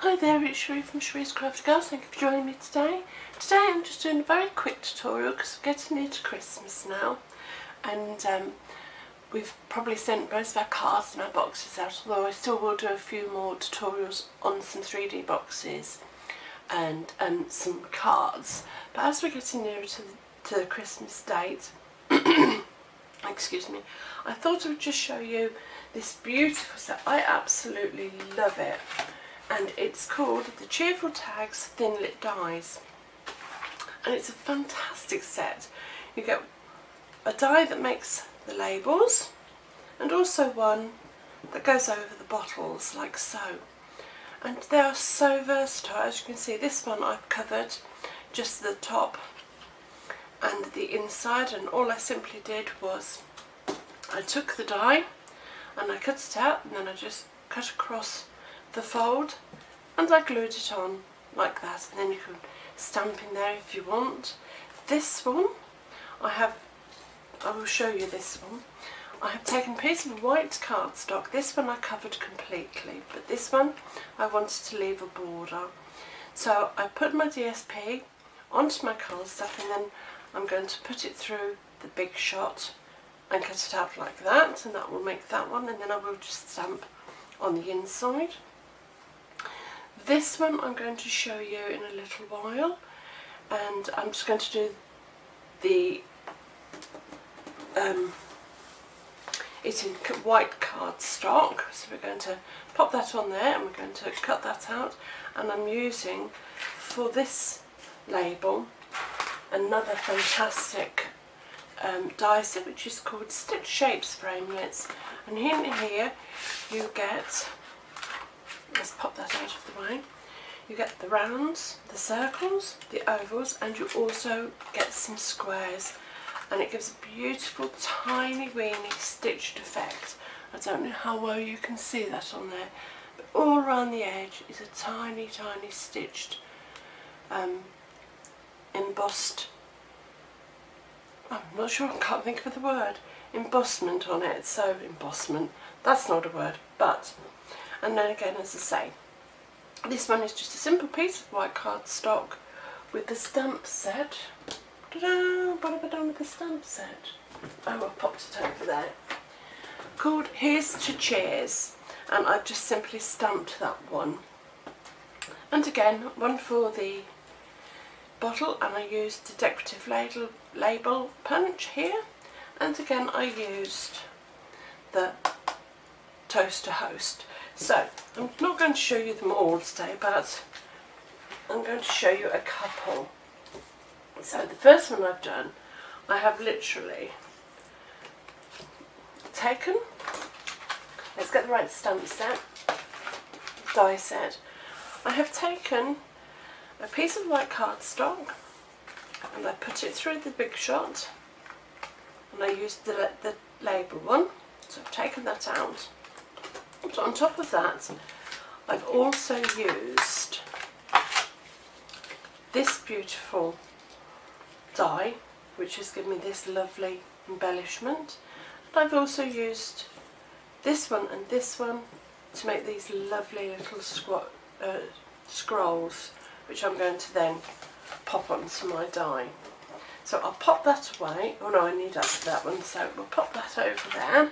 Hi there, it's Sheree from Sheree's Crafty Girls. Thank you for joining me today. Today I'm just doing a very quick tutorial because we're getting near to Christmas now, and we've probably sent most of our cards and our boxes out, although I still will do a few more tutorials on some 3D boxes and some cards. But as we're getting nearer to the Christmas date, excuse me, I thought I would just show you this beautiful set. I absolutely love it. And it's called the Cheerful Tags Thin Lit Dies, and it's a fantastic set. You get a die that makes the labels and also one that goes over the bottles like so, and they are so versatile. As you can see, this one I've covered just the top and the inside, and all I simply did was I took the die and I cut it out, and then I just cut across the fold and I glued it on like that, and then you can stamp in there if you want. This one I will show you this one. I have taken a piece of white cardstock. This one I covered completely, but this one I wanted to leave a border. So I put my DSP onto my cardstock, and then I'm going to put it through the big shot and cut it out like that, and that will make that one, and then I will just stamp on the inside. This one I'm going to show you in a little while, and I'm just going to do the it in white cardstock. So we're going to pop that on there and we're going to cut that out, and I'm using for this label another fantastic die set which is called Stitch Shapes Framelits, and in here you get, let's pop that out of the way, you get the rounds, the circles, the ovals, and you also get some squares, and it gives a beautiful tiny weeny stitched effect. I don't know how well you can see that on there, but all around the edge is a tiny stitched embossed, I'm not sure, I can't think of the word, embossment on it. So embossment, that's not a word, but, and then again, as I say, this one is just a simple piece of white cardstock with the stamp set. Ta-da! What have I done with the stamp set? Oh, I popped it over there. Called Here's to Cheers, and I've just simply stamped that one. And again, one for the bottle, and I used the decorative label punch here, and again I used the toaster host. So I'm not going to show you them all today, but I'm going to show you a couple. So the first one I've done, I have literally taken, let's get the right stamp set, die set. I have taken a piece of white cardstock and I put it through the big shot, and I used the label one, so I've taken that out. But on top of that, I've also used this beautiful die which has given me this lovely embellishment, and I've also used this one and this one to make these lovely little scrolls, which I'm going to then pop onto my die. So I'll pop that away. Oh no, I need that one, so we'll pop that over there.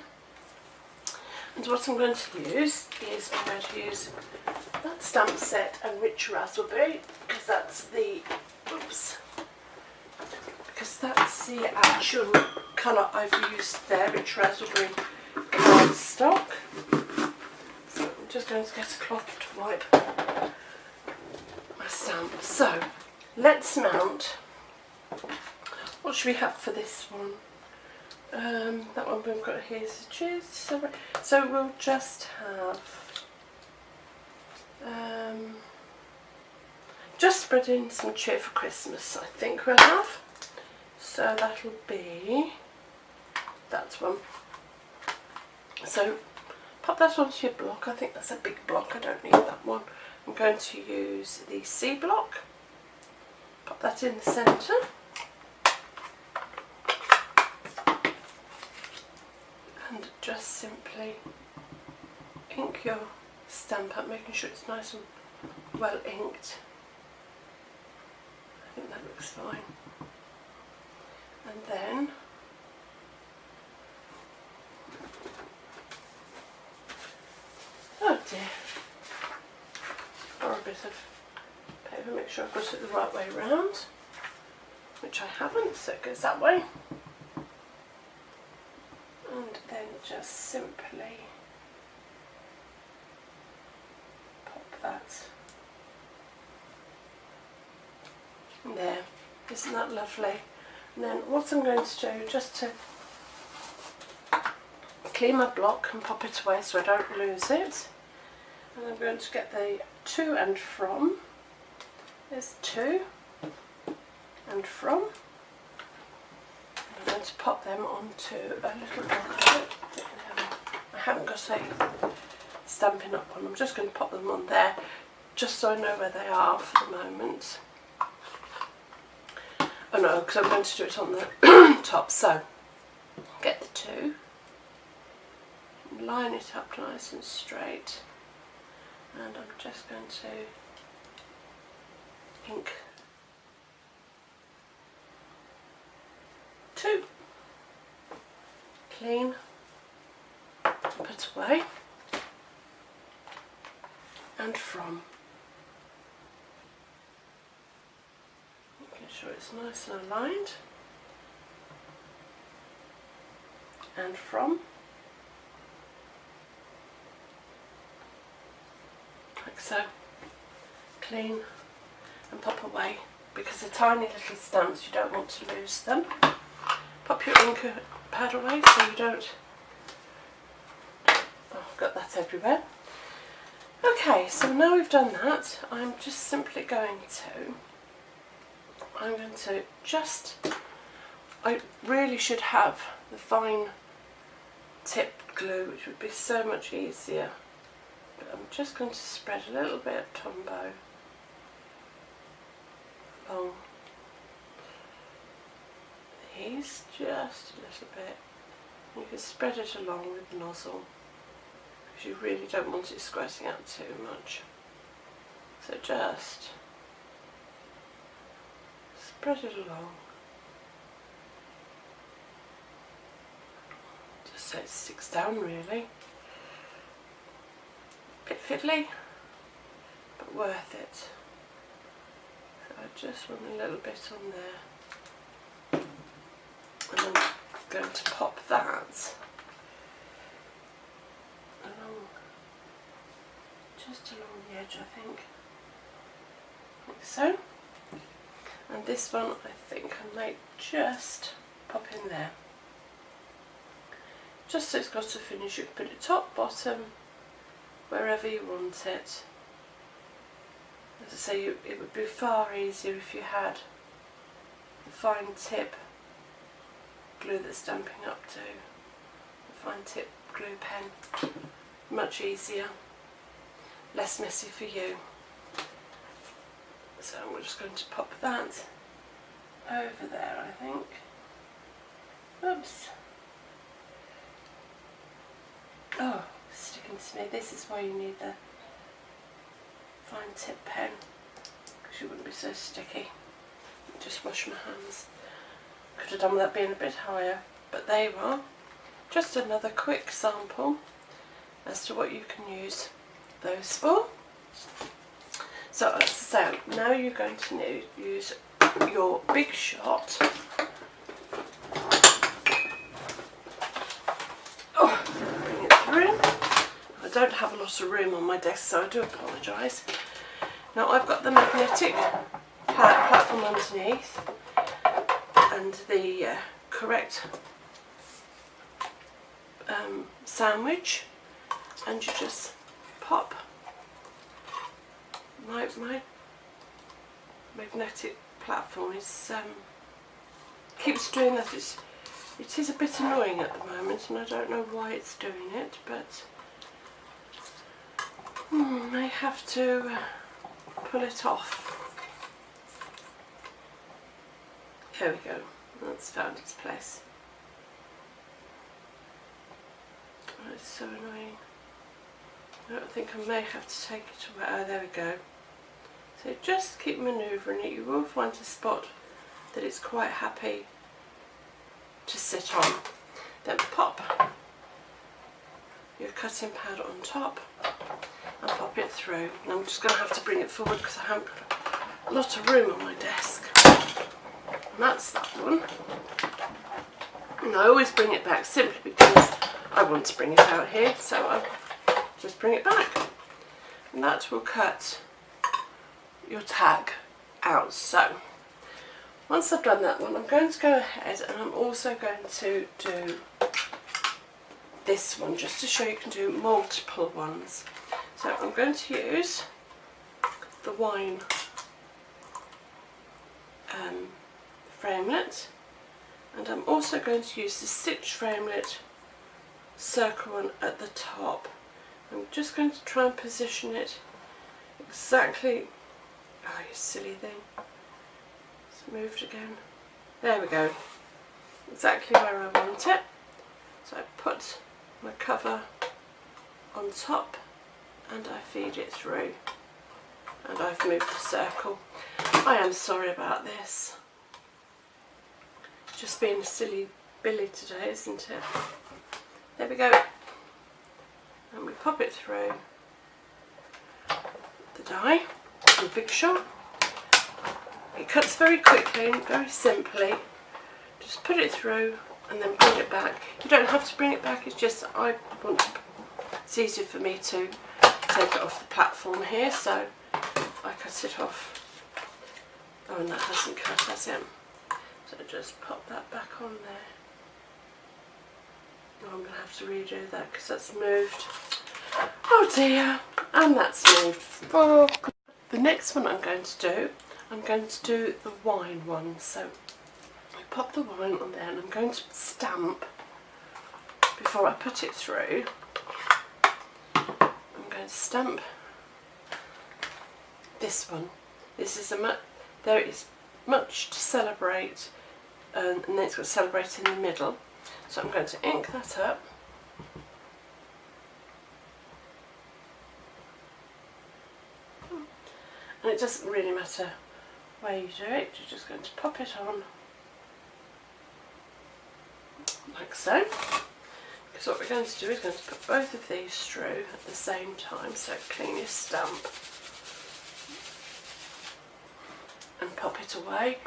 And what I'm going to use is, I'm going to use that stamp set and Rich Raspberry, because that's the, oops, because that's the actual colour I've used there, Rich Raspberry cardstock. So I'm just going to get a cloth to wipe my stamp. So let's mount. What should we have for this one? That one we've got here is cheers. So we'll just have just spread in some cheer for Christmas, I think we'll have. So that'll be that one. So pop that onto your block. I think that's a big block, I don't need that one. I'm going to use the C block. Pop that in the centre. And just simply ink your stamp up, making sure it's nice and well inked. I think that looks fine. And then oh dear, or a bit of paper, make sure I've got it the right way round, which I haven't, so it goes that way. And then just simply pop that there. Isn't that lovely? And then what I'm going to do, just to clean my block and pop it away so I don't lose it, and I'm going to get the to and from. There's to and from. I'm going to pop them onto a little block. I haven't got a Stampin' Up! One. I'm just going to pop them on there, just so I know where they are for the moment. Oh no, because I'm going to do it on the top. So, get the two, line it up nice and straight, and I'm just going to ink two, clean, put away, and from. Making sure it's nice and aligned, and from, like so, clean and pop away, because they're tiny little stamps, you don't want to lose them. Pop your ink pad away so you don't, oh, I've got that everywhere. Okay, so now we've done that, I'm just simply going to, I really should have the fine tip glue, which would be so much easier, but I'm just going to spread a little bit of Tombow along these, just a little bit. You can spread it along with the nozzle, because you really don't want it squirting out too much. So just spread it along, just so it sticks down really. Bit fiddly, but worth it. So I just want a little bit on there, and I'm going to pop that along, just along the edge, I think, like so. And this one I think I might just pop in there, just so it's got a finish. You can put it top, bottom, wherever you want it. As I say, it would be far easier if you had the fine tip glue that's Stampin' Up! To, the fine tip glue pen. Much easier, less messy for you. So we're just going to pop that over there, I think. Oops. Oh, sticking to me. This is why you need the fine tip pen, because you wouldn't be so sticky. Just wash my hands. Could have done with that being a bit higher, but there you are. Just another quick sample as to what you can use those for. So as I say, now you're going to use your big shot. Oh, bring it through. I don't have a lot of room on my desk, so I do apologise. Now I've got the magnetic platform underneath and the correct sandwich, and you just pop. My magnetic platform is keeps doing that. It is a bit annoying at the moment, and I don't know why it's doing it, but I have to pull it off. There we go. That's found its place. Oh, it's so annoying. I think I may have to take it away. Oh, there we go. So just keep manoeuvring it. You will find a spot that it's quite happy to sit on. Then pop your cutting pad on top and pop it through. And I'm just going to have to bring it forward because I haven't got a lot of room on my desk. And that's that one. And I always bring it back simply because I want to bring it out here, so I just bring it back. And that will cut your tag out. So once I've done that one, I'm going to go ahead and I'm also going to do this one just to show you can do multiple ones. So I'm going to use the wine framelit, and I'm also going to use the stitch framelit circle one at the top. I'm just going to try and position it exactly. Oh, you silly thing. It's moved again. There we go. Exactly where I want it. So I put my cover on top and I feed it through. And I've moved the circle. I am sorry about this. Just being a silly Billy today, isn't it? There we go. And we pop it through the die, the big shot. It cuts very quickly and very simply. Just put it through and then bring it back. You don't have to bring it back, it's just I want to, it's easier for me to take it off the platform here, so I cut it off. Oh, and that hasn't cut, has it? So just pop that back on there. Oh, I'm going to have to redo that because that's moved. Oh dear, and that's moved. Oh. The next one I'm going to do the wine one. So I pop the wine on there and I'm going to stamp before I put it through. I'm going to stamp this one. This is there is much to celebrate, and then it's got celebrate in the middle. So I'm going to ink that up. And it doesn't really matter where you do it, you're just going to pop it on like so. Because what we're going to do is going to put both of these through at the same time, so clean your stamp and pop it away.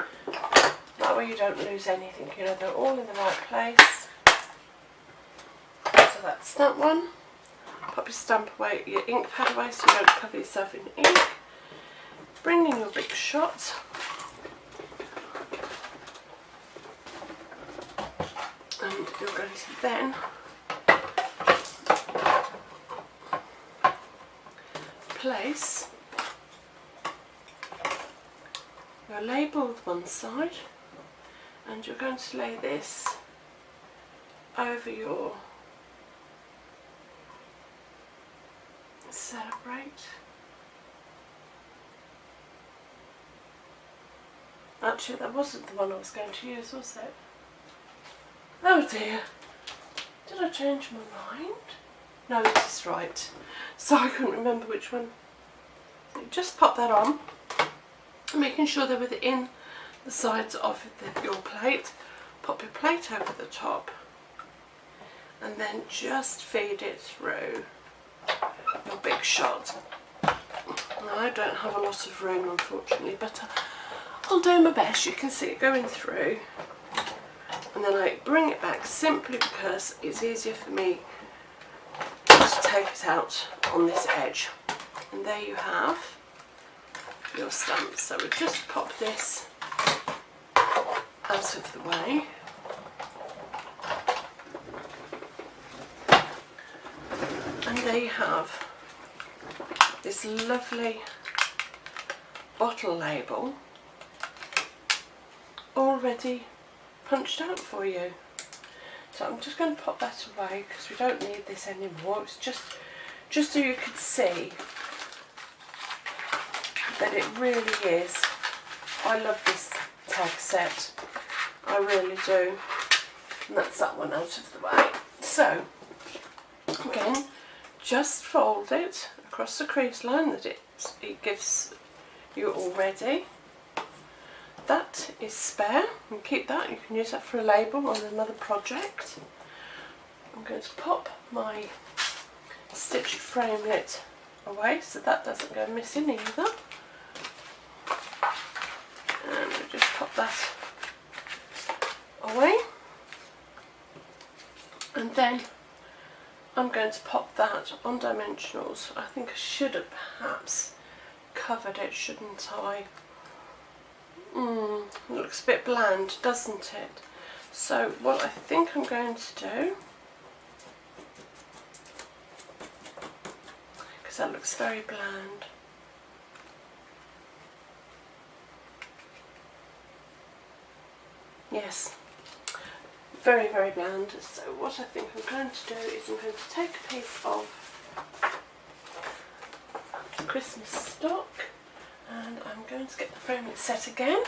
That way you don't lose anything, you know, they're all in the right place. So that's that one. Pop your stamp away, your ink pad away so you don't cover yourself in ink. Bring in your big shot. And you're going to then place your label with one side, and you're going to lay this over your celebrate. Actually, that wasn't the one I was going to use, was it? Oh dear. Did I change my mind? No, it is right. So I couldn't remember which one. So just pop that on, making sure they're within the sides of your plate. Pop your plate over the top and then just feed it through your big shot. Now, I don't have a lot of room, unfortunately, but I'll do my best. You can see it going through, and then I bring it back simply because it's easier for me to take it out on this edge. And there you have your stamp. So we just pop this out of the way. And there you have this lovely bottle label already punched out for you. So I'm just going to pop that away because we don't need this anymore. It's just so you could see that it really is. I love this tag set, I really do. And that's that one out of the way. So again, just fold it across the crease line that it gives you already. That is spare, you can keep that, you can use that for a label on another project. I'm going to pop my stitched framelit away so that doesn't go missing either. And we'll just pop that away. And then I'm going to pop that on dimensionals. I think I should have perhaps covered it, shouldn't I? It looks a bit bland, doesn't it? So what I think I'm going to do, because that looks very bland, yes, very, very bland. So what I think I'm going to do is I'm going to take a piece of Christmas stock and I'm going to get the framelit set again,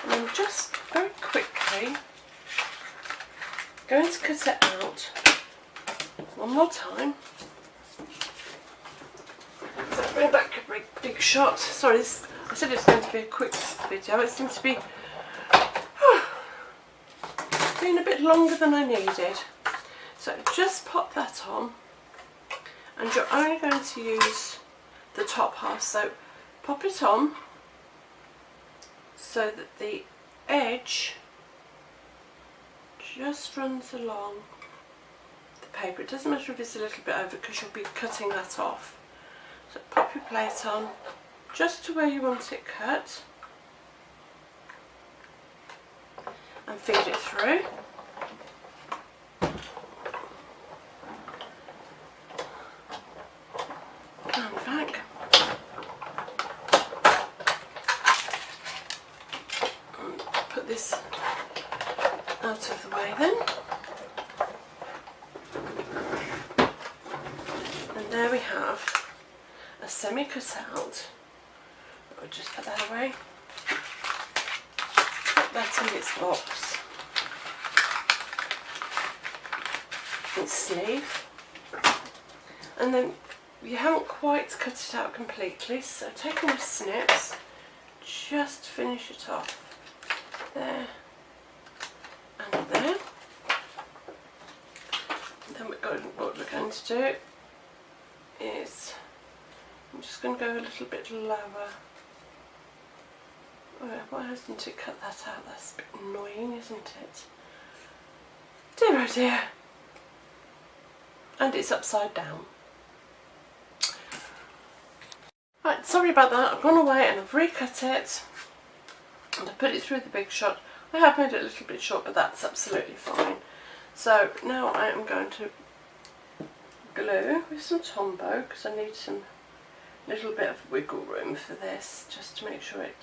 and I'm just very quickly going to cut it out one more time. So bring back a big shot. Sorry, I said it's going to be a quick video. It seems to be being a bit longer than I needed. So just pop that on, and you're only going to use the top half. So pop it on so that the edge just runs along the paper. It doesn't matter if it's a little bit over because you'll be cutting that off. So pop your plate on just to where you want it cut and feed it through. And back. And put this out of the way then. And there we have a semi cut out. I'll just put that away. Put that in its box. Its sleeve. And then you haven't quite cut it out completely, so taking the snips, just finish it off. There and there. And then what we're going to do is, I'm just going to go a little bit lower. Oh, why hasn't it cut that out? That's a bit annoying, isn't it? Dear oh dear. And it's upside down. Right, sorry about that. I've gone away and I've recut it. And I've put it through the big shot. I have made it a little bit short, but that's absolutely fine. So now I am going to glue with some Tombow, because I need some little bit of wiggle room for this, just to make sure it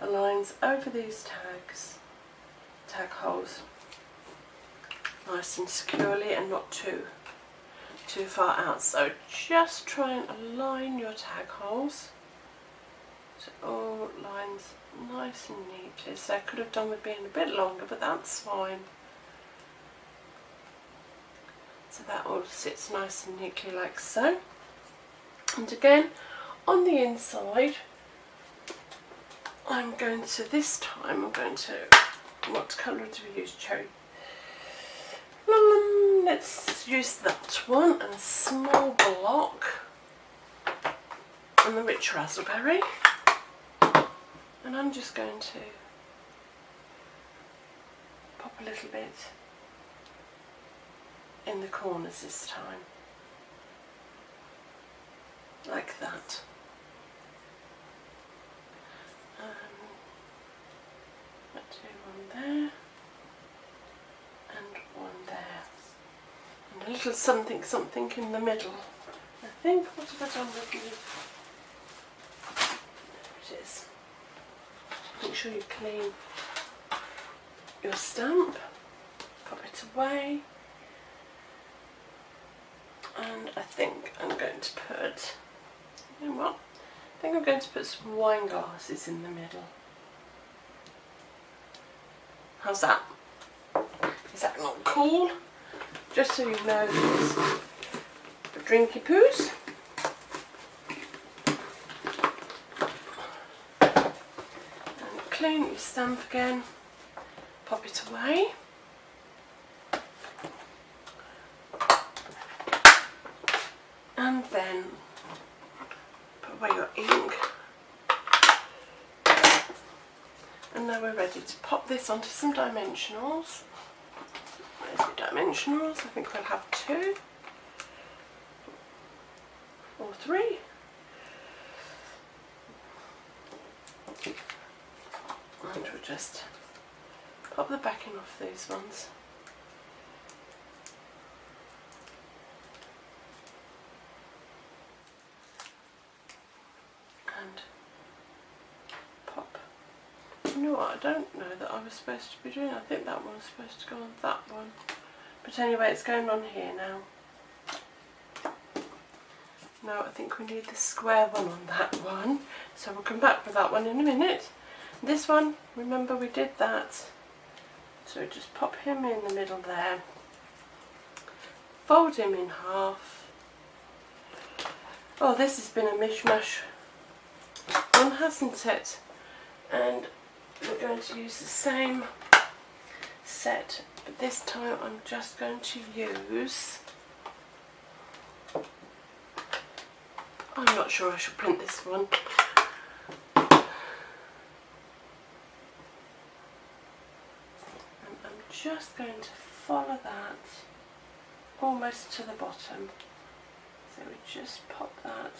aligns over these tag holes nice and securely and not too far out. So just try and align your tag holes so it all lines nice and neatly. So I could have done with being a bit longer, but that's fine. So that all sits nice and neatly like so. And again, on the inside, I'm going to, this time, what colour do we use? Cherry. Let's use that one, and a small block, and the rich raspberry. And I'm just going to pop a little bit in the corners this time, like that. Let's do one there and one there, and a little something something in the middle. I think, what have I done with you? There it is. Make sure you clean your stamp, pop it away, and I think I'm going to put, you know what, I think I'm going to put some wine glasses in the middle. How's that? Is that not cool? Just so you know, the drinky poos. And clean your stamp again, pop it away. And then put away your ink. And now we're ready to pop this onto some dimensionals. Where's your dimensionals? I think we'll have 2 or 3. And we'll just pop the backing off these ones. And pop. You know what, I don't know that I was supposed to be doing. I think that one was supposed to go on that one. But anyway, it's going on here now. Now I think we need the square one on that one. So we'll come back with that one in a minute. This one, remember we did that. So just pop him in the middle there. Fold him in half. Oh, this has been a mishmash one, hasn't it? And we're going to use the same set, but this time I'm just going to use, I'm not sure I should print this one. And I'm just going to follow that almost to the bottom. So we just pop that,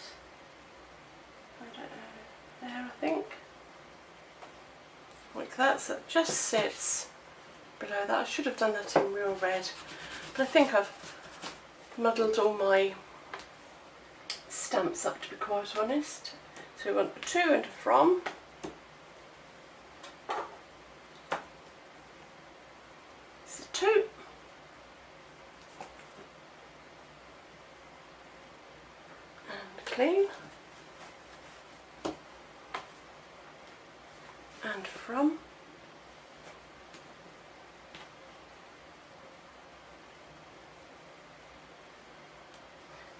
I don't know, there I think. Like that, so it just sits below that. I should have done that in real red, but I think I've muddled all my stamps up, to be quite honest. So we want a to and a from. It's a to. And clean. And from.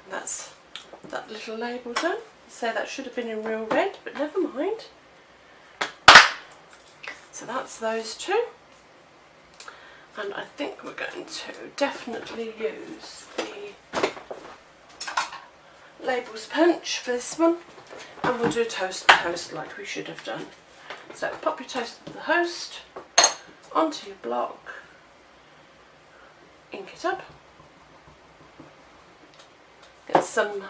And that's that little label done. So that should have been in real red, but never mind. So that's those 2. And I think we're going to definitely use the labels punch for this one. And we'll do toast to toast like we should have done. So pop your toast to the host, onto your block, ink it up, get some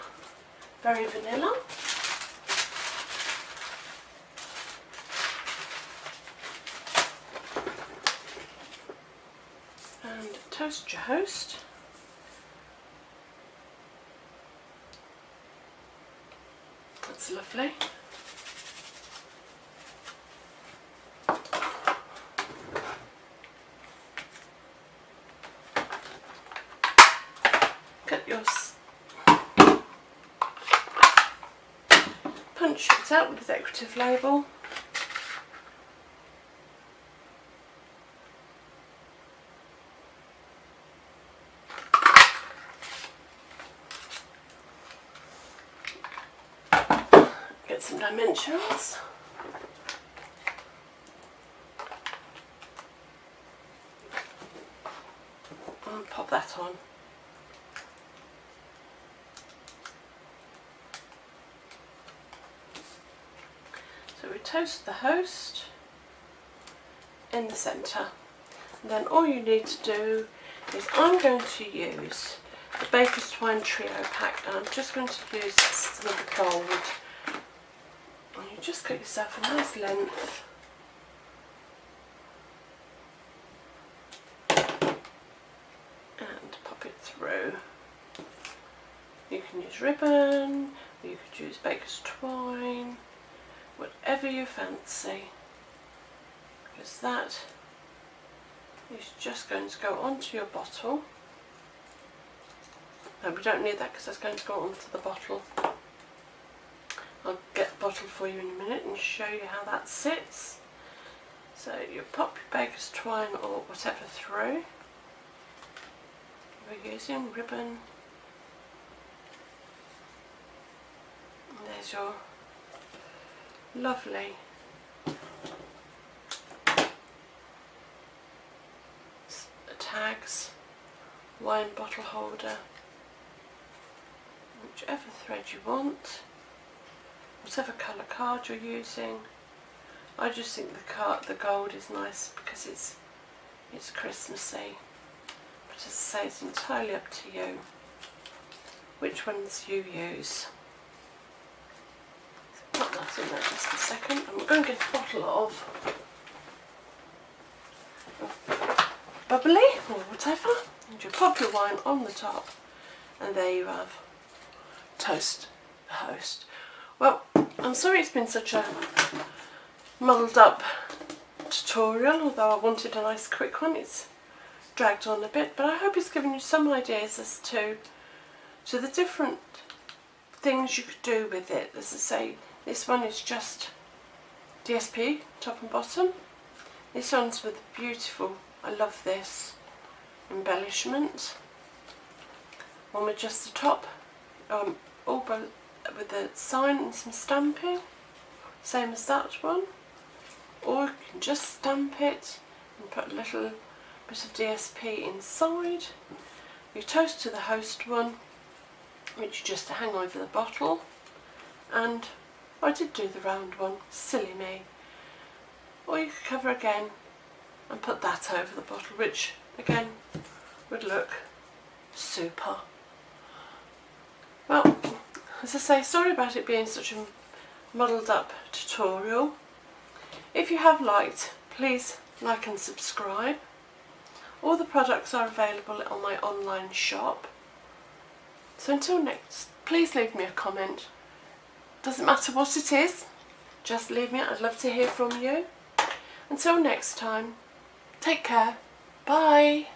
very vanilla, and toast your host. That's lovely. Punch it out with the decorative label. Get some dimensions. And pop that on. So we toast the host in the centre, and then all you need to do is, I'm going to use the Baker's Twine Trio pack, and I'm just going to use some of the gold, and you just cut yourself a nice length and pop it through. You can use ribbon, or you could use Baker's Twine, whatever you fancy, because that is just going to go onto your bottle. No, we don't need that because that's going to go onto the bottle. I'll get the bottle for you in a minute and show you how that sits. So you pop your Baker's Twine or whatever through. We're using ribbon There's your lovely tags, wine bottle holder, whichever thread you want, whatever colour card you're using. I just think the gold is nice because it's Christmassy, but as I say, it's entirely up to you which ones you use. So put that in there just a second, and we're going to get a bottle of bubbly or whatever, and you pop your wine on the top, and there you have Toast the Host. Well, I'm sorry it's been such a muddled up tutorial, although I wanted a nice quick one. It's dragged on a bit, but I hope it's given you some ideas as to the different things you could do with it. As I say, this one is just DSP top and bottom. This one's with beautiful, I love this embellishment. One with just the top, all with a sign and some stamping, same as that one. Or you can just stamp it and put a little bit of DSP inside. You Toast to the Host one, which you just hang over the bottle, and I did do the round one, silly me. Or you could cover again and put that over the bottle, which again would look super. Well, as I say, sorry about it being such a muddled up tutorial. If you have liked, please like and subscribe. All the products are available on my online shop. So until next, please leave me a comment. Doesn't matter what it is, just leave me. I'd love to hear from you. Until next time, take care. Bye.